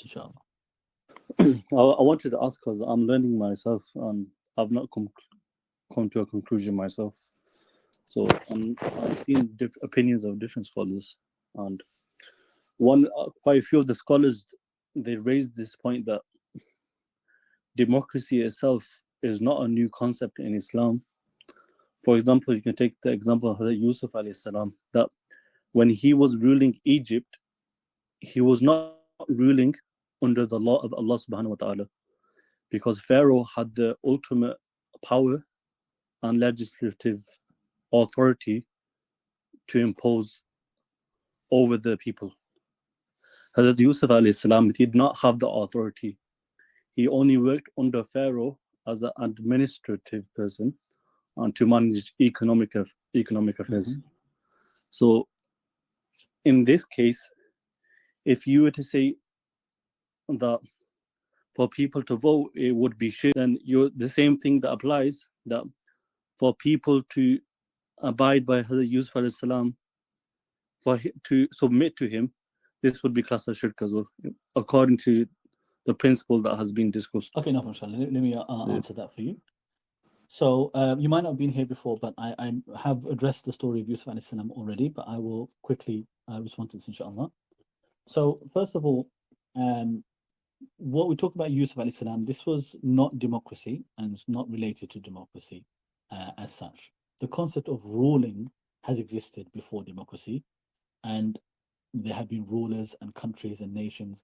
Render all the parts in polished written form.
inshallah. I wanted to ask because I'm learning myself and I've not come to a conclusion myself. So I've seen opinions of different scholars, and quite a few of the scholars, they raised this point that democracy itself is not a new concept in Islam. For example, you can take the example of Hazrat Yusuf alayhi salam, that when he was ruling Egypt, he was not ruling under the law of Allah subhanahu wa ta'ala, because Pharaoh had the ultimate power and legislative authority to impose over the people. Hazrat Yusuf alayhi salam did not have the authority. He only worked under Pharaoh as an administrative person and to manage economic affairs. So in this case, if you were to say that for people to vote it would be shirk, then the same thing that applies, that for people to abide by Hazrat Yusuf alayhi salam, to submit to him, this would be classed as shirk as well, according to the principle that has been discussed. Okay, no, inshallah. Let me answer that for you. So you might not have been here before, but I have addressed the story of Yusuf alayhi salam already, but I will quickly respond to this, inshallah. So first of all, what we talk about Yusuf alayhi salam, this was not democracy, and it's not related to democracy as such. The concept of ruling has existed before democracy, and there have been rulers and countries and nations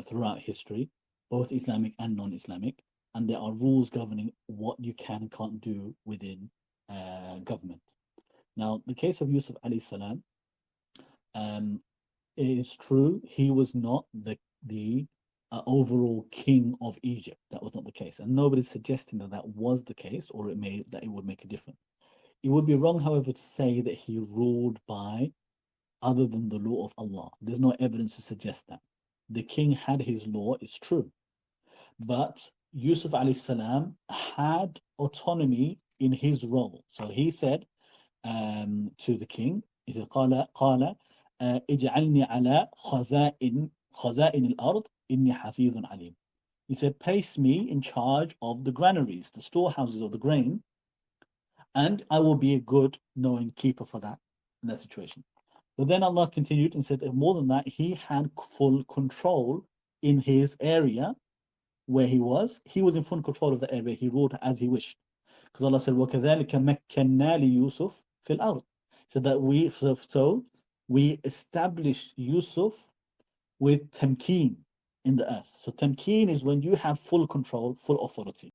throughout history, both Islamic and non-Islamic, and there are rules governing what you can and can't do within government. Now, the case of Yusuf alayhi salam, it is true he was not the overall king of Egypt. That was not the case, and nobody's suggesting that was the case, or that it would make a difference. It would be wrong, however, to say that he ruled by other than the law of Allah. There's no evidence to suggest that. The king had his law, it's true, but Yusuf alayhi salam had autonomy in his role. So he said to the king, he said, قال اجعلني على خزائن الأرض إني حفيظ عليم. He said, place me in charge of the granaries, the storehouses of the grain, and I will be a good knowing keeper for that in that situation. But then Allah continued and said that more than that, he had full control in his area where he was in full control of the area. He ruled as he wished. Because Allah said, وَكَذَلِكَ مَكَّنَّا لِيُوسُفْ فِي الْأَرْضِ. So that we established Yusuf with Tamkeen in the earth. So Tamkeen is when you have full control, full authority.